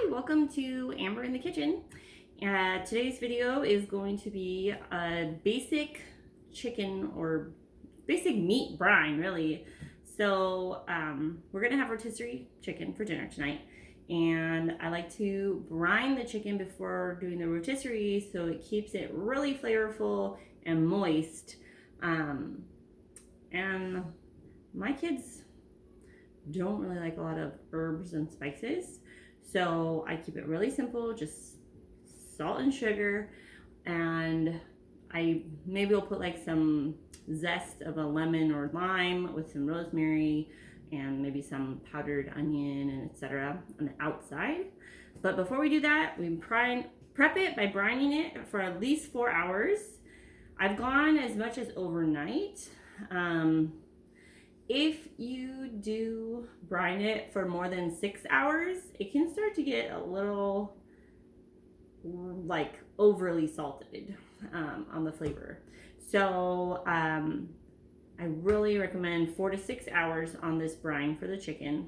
welcome to Amber in the Kitchen. Today's video is going to be a basic chicken or basic meat brine, really. So we're gonna have rotisserie chicken for dinner tonight, and I like to brine the chicken before doing the rotisserie so it keeps it really flavorful and moist. And my kids don't really like a lot of herbs and spices, so I keep it really simple, just salt and sugar, and maybe I'll put like some zest of a lemon or lime with some rosemary and maybe some powdered onion and etc. on the outside. But before we do that, we prep it by brining it for at least 4 hours. I've gone as much as overnight. If you do brine it for more than 6 hours, it can start to get a little like overly salted on the flavor. So I really recommend 4 to 6 hours on this brine for the chicken.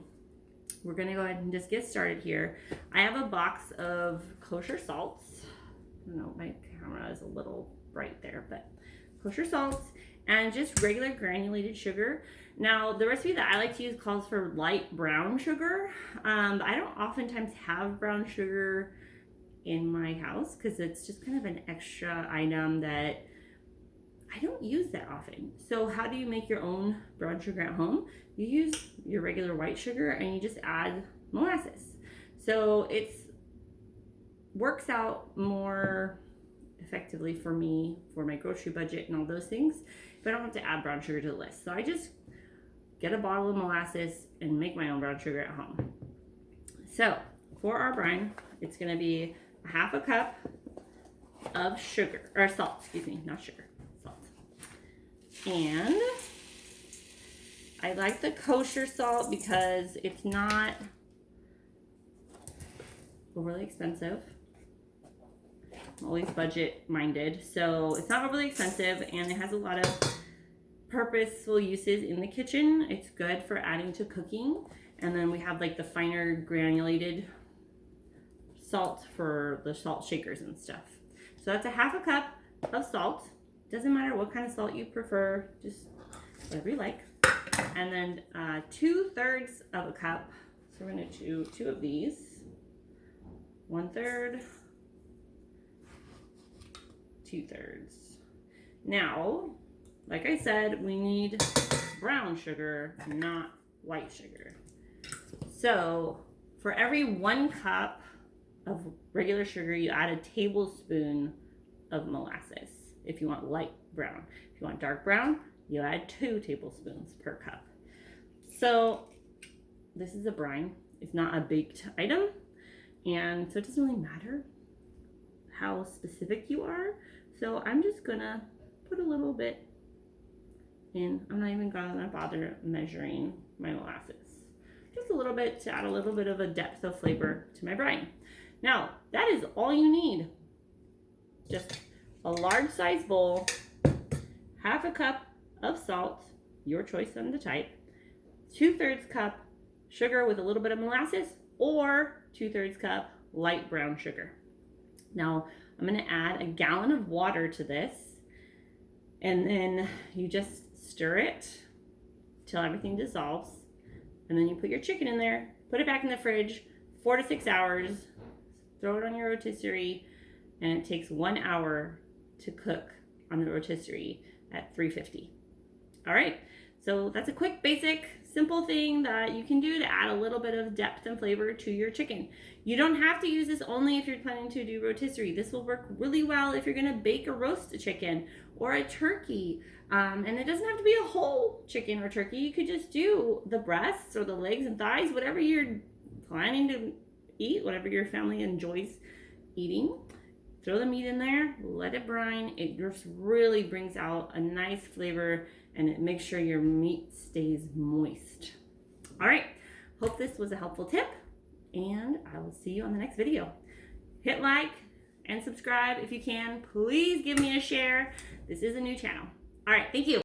We're gonna go ahead and just get started here. I have a box of kosher salts. I don't know, my camera is a little bright there, but kosher salts and just regular granulated sugar. Now, the recipe that I like to use calls for light brown sugar. I don't oftentimes have brown sugar in my house because it's just kind of an extra item that I don't use that often. So how do you make your own brown sugar at home? You use your regular white sugar and you just add molasses. So it works out more effectively for me for my grocery budget and all those things, but I don't have to add brown sugar to the list. So I just get a bottle of molasses and make my own brown sugar at home. So for our brine, it's gonna be 1/2 cup of sugar, or salt, excuse me, not sugar, salt. And I like the kosher salt because it's not overly expensive. I'm always budget minded, so it's not overly expensive and it has a lot of purposeful uses in the kitchen. It's good for adding to cooking. And then we have like the finer granulated salt for the salt shakers and stuff. So that's 1/2 cup of salt. Doesn't matter what kind of salt you prefer, just whatever you like. And then 2/3 of a cup. So we're gonna do 2 of these. 1/3, 2/3. Now, like I said, we need brown sugar, not white sugar. So for every 1 cup of regular sugar, you add a tablespoon of molasses if you want light brown. If you want dark brown, you add 2 tablespoons per cup. So this is a brine. It's not a baked item, and so it doesn't really matter how specific you are. So I'm just gonna put a little bit in. I'm not even gonna bother measuring my molasses. Just a little bit to add a little bit of a depth of flavor to my brine. Now, that is all you need. Just a large size bowl, 1/2 cup of salt, your choice on the type, 2/3 cup sugar with a little bit of molasses, or 2/3 cup light brown sugar. Now, I'm gonna add a gallon of water to this, and then you just stir it till everything dissolves, and then you put your chicken in there, put it back in the fridge, 4 to 6 hours, throw it on your rotisserie, and it takes 1 hour to cook on the rotisserie at 350. All right, so that's a quick, basic, simple thing that you can do to add a little bit of depth and flavor to your chicken. You don't have to use this only if you're planning to do rotisserie. This will work really well if you're gonna bake or roast a chicken or a turkey. And it doesn't have to be a whole chicken or turkey. You could just do the breasts or the legs and thighs, whatever you're planning to eat, whatever your family enjoys eating. Throw the meat in there, let it brine. It just really brings out a nice flavor, and it makes sure your meat stays moist. All right, hope this was a helpful tip, and I will see you on the next video. Hit like and subscribe if you can. Please give me a share. This is a new channel. All right, thank you.